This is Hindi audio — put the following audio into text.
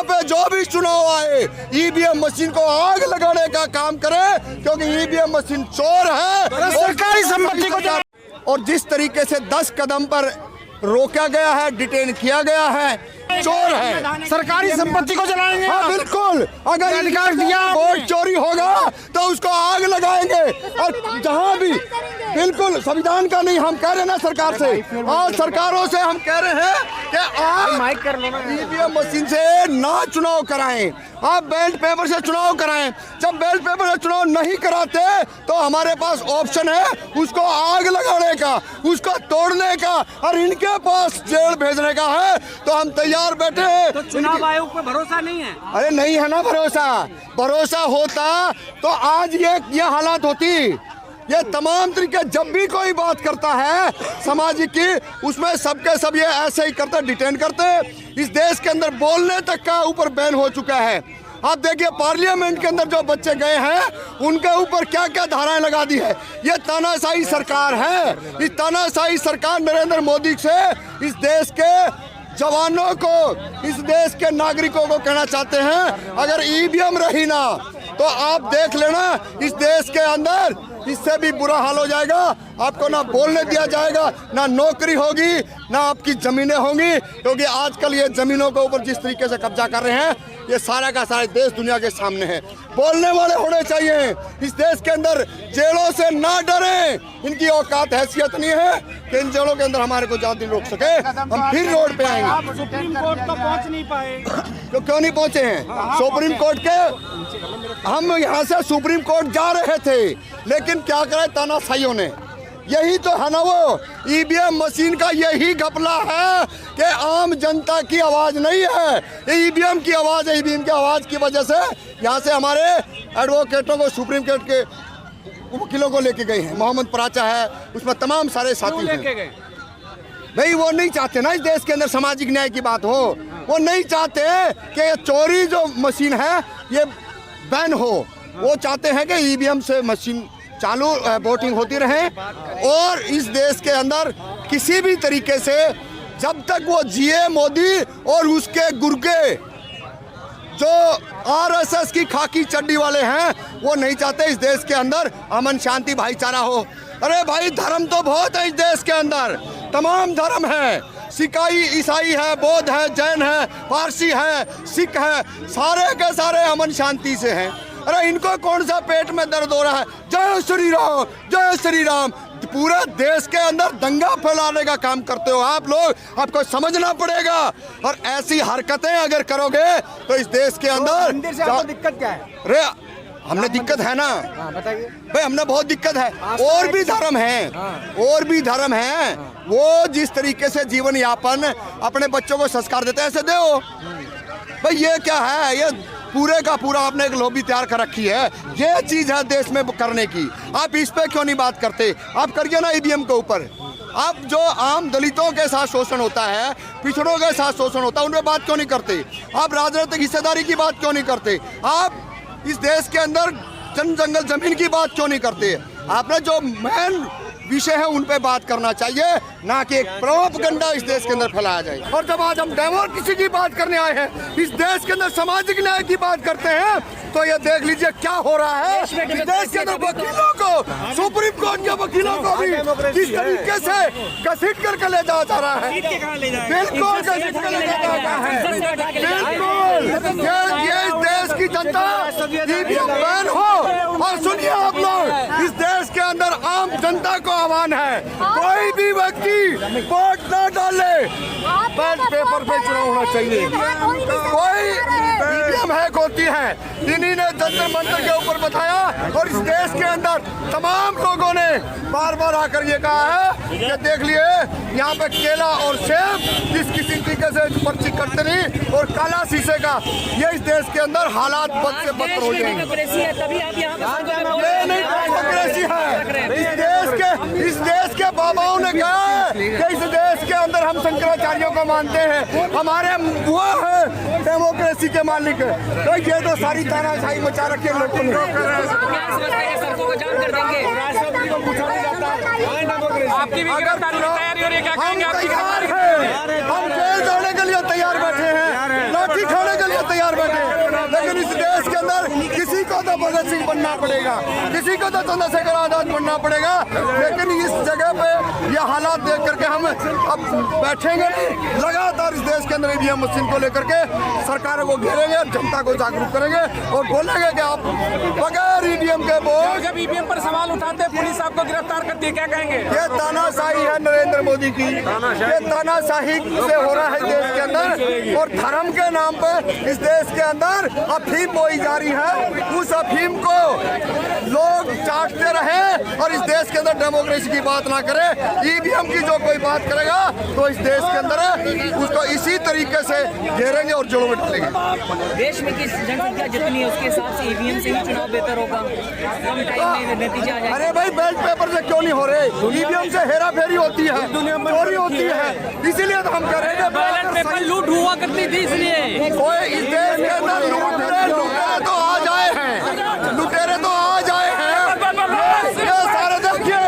पे जो भी चुनाव आए ईवीएम मशीन को आग लगाने का काम करे, क्योंकि ईवीएम मशीन चोर है, सरकारी संपत्ति को। और जिस तरीके से 10 कदम पर रोका गया है, डिटेन किया गया है, चोर है, सरकारी संपत्ति को जलाएंगे। हाँ बिल्कुल, अगर अधिकार दिया वोट चोरी होगा तो उसको आग लगाएंगे। और जहाँ भी बिल्कुल संविधान का नहीं, हम कह रहे हैं ना सरकार से और सरकारों से हम कह रहे हैं कि आप ईवीएम मशीन से ना चुनाव कराएं, आप बैलेट पेपर से चुनाव कराएं। जब बैलेट पेपर से चुनाव नहीं कराते तो हमारे पास ऑप्शन है उसको आग लगाने का, उसको तोड़ने का, और इनके पास जेल भेजने का है, तो हम तैयार बैठे हैं। तो चुनाव आयोग पे भरोसा नहीं है? अरे नहीं है ना भरोसा, भरोसा होता तो आज ये हालात होती। ये तमाम तरीके, जब भी कोई बात करता है सामाजिक की, उसमें सबके सब ये ऐसे ही करते, डिटेन करते। इस देश के अंदर बोलने तक का ऊपर बैन हो चुका है। आप देखिए पार्लियामेंट के अंदर जो बच्चे गए हैं उनके ऊपर क्या क्या धाराएं लगा दी है। ये तानाशाही सरकार है। इस तानाशाही सरकार नरेंद्र मोदी से इस देश के जवानों को, इस देश के नागरिकों को कहना चाहते हैं, अगर ईवीएम रही ना तो आप देख लेना इस देश के अंदर इससे भी बुरा हाल हो जाएगा। आपको ना बोलने दिया जाएगा, ना नौकरी होगी, ना आपकी जमीनें होंगी, क्योंकि आजकल ये जमीनों के ऊपर जिस तरीके से कब्जा कर रहे हैं, ये सारा का सारा देश दुनिया के सामने है। बोलने वाले होने चाहिए इस देश के अंदर। जेलों से ना डरें, इनकी औकात हैसियत नहीं है कि इन जेलों के अंदर हमारे को ज्यादा दिन रोक सके। हम फिर रोड पे आएंगे। सुप्रीम कोर्ट तो पहुंच नहीं पाए, तो क्यों नहीं पहुंचे हैं? सुप्रीम कोर्ट के, हम यहाँ से सुप्रीम कोर्ट जा रहे थे, लेकिन क्या करे तानाशाहियों ने। यही तो है ना वो ईवीएम मशीन का यही घपला है कि आम जनता की आवाज़ नहीं है, ये ईवीएम की आवाज़ है। ईवीएम की आवाज़ की वजह से यहाँ से हमारे एडवोकेटों को, सुप्रीम कोर्ट के वकीलों को लेके गए हैं। मोहम्मद पराचा है, उसमें तमाम सारे साथी हैं। भाई वो नहीं चाहते ना इस देश के अंदर सामाजिक न्याय की बात हो। वो नहीं चाहते कि ये चोरी जो मशीन है ये बैन हो। वो चाहते हैं कि ईवीएम से मशीन चालू वोटिंग होती रहे, और इस देश के अंदर किसी भी तरीके से जब तक वो जिए मोदी और उसके गुर्गे जो आरएसएस की खाकी चड्डी वाले हैं, वो नहीं चाहते इस देश के अंदर अमन शांति भाईचारा हो। अरे भाई धर्म तो बहुत है इस देश के अंदर, तमाम धर्म है, सिकाई, ईसाई है, बौद्ध है, जैन है, पारसी है, सिख है, सारे के सारे अमन शांति से हैं। अरे इनको कौन सा पेट में दर्द हो रहा है? जय श्री राम, जय श्री राम। पूरे देश के अंदर दंगा फैलाने का काम करते हो आप लोग, आपको समझना पड़ेगा। और ऐसी हरकतें अगर करोगे तो इस देश के अंदर मंदिर से आपको दिक्कत क्या है? अरे हमने दिक्कत है ना, बताइए भाई हमने बहुत दिक्कत है। और भी धर्म हैं, और भी धर्म हैं, वो जिस तरीके से जीवन यापन अपने बच्चों को संस्कार देते हैं, ऐसे दो भाई। ये क्या है? ये पूरे का पूरा आपने एक लॉबी तैयार कर रखी है। ये चीज है देश में करने की। आप इस पे क्यों नहीं बात करते? आप करिए ना ईवीएम के ऊपर। आप जो आम दलितों के साथ शोषण होता है, पिछड़ों के साथ शोषण होता है, उन पे बात क्यों नहीं करते? आप राजनीतिक हिस्सेदारी की बात क्यों नहीं करते? आप इस देश के अंदर जंगल जमीन की बात क्यों नहीं करते? आपने जो मेन विषय है उन पे बात करना चाहिए, ना कि एक प्रोपगंडा इस देश के अंदर फैलाया जाए। और जब आज हम डेमोक्रेसी की बात करने आए हैं, इस देश के अंदर सामाजिक न्याय की बात करते हैं, तो ये देख लीजिए क्या हो रहा है। इस देश के अंदर वकीलों को, सुप्रीम कोर्ट के वकीलों को भी किस तरीके से घसीट करके ले जाया जा रहा है। बिल्कुल घसीट कर ले जाया जा रहा है, बिल्कुल। ये इस देश की जनता ईवीएम बैन हो। और सुनिए आप लोग, इस देश के अंदर आम जनता को आह्वान है, कोई भी व्यक्ति वोट न डाले, बैलेट पेपर पे चुनाव होना चाहिए। कोई ईवीएम हैक होती है, इन्हीं ने जंतर मंतर के ऊपर बताया। और इस देश के अंदर तमाम लोगों ने बार बार आकर ये कहा है कि देख लिए यहाँ पे केला और सेब किस किसी तरीके से पर्ची करते नहीं, और काला शीशे का, ये इस देश के अंदर हालात बद से बदतर हो जाएंगे। ये नहीं डेमोक्रेसी है। इस देश के बाबाओं ने कहा है कि इस देश के अंदर हम शंकराचार्यों को मानते हैं, हमारे वो है डेमोक्रेसी के मालिक। तो ये तो सारी तानाशाही मचा रखे लोगों ने। राष्ट्रपति को पूछा नहीं जाता आपकी भी गिरफ्तारी की तैयारी हो रही है, क्या कहेंगे? हम तैयार हैं, हम जेल जाने के लिए तैयार बैठे हैं, लाठी खाने के लिए तैयार अंदर किसी को तो भगत सिंह बनना पड़ेगा, किसी को तो चंद्रशेखर आजाद बनना पड़ेगा, लेकिन इस जगह पे ये हालात देख करके हम अब बैठेंगे नहीं। लगातार इस देश के अंदर ईवीएम मशीन को लेकर के सरकारों को घेरेंगे, जनता को जागरूक करेंगे और बोलेंगे कि आप बगैर ईवीएम के वोट। जब ईवीएम पर सवाल उठाते हैं पुलिस आपको गिरफ्तार करती है, क्या कहेंगे? ये तानाशाही है नरेंद्र मोदी की, ये तानाशाही से हो रहा है देश के अंदर, और धर्म के नाम पर इस देश के अंदर अफीम बोई जा रही है। उस अफीम को लोग चाटते रहे और इस देश के अंदर डेमोक्रेसी की बात ना करे। ईवीएम की जो कोई बात करेगा तो इस देश के अंदर उसको इसी तरीके से घेरेंगे और जोड़ों में डालेंगे। देश में किस जनसंख्या जितनी है उसके हिसाब से ईवीएम से ही चुनाव बेहतर होगा, कम टाइम में नतीजा आ जाएगा। अरे भाई बैलेट पेपर से क्यों नहीं हो रहे? ईवीएम से हेरा फेरी होती है, चोरी होती है, इसीलिए तो हम कह रहे हैं बैलेट पेपर लूट हुआ करती थी, इसलिए कोई इस देश के अंदर लुटेरे तो आ जाए हैं, लुटेरे तो आ जाए हैं। ये सारे देखिए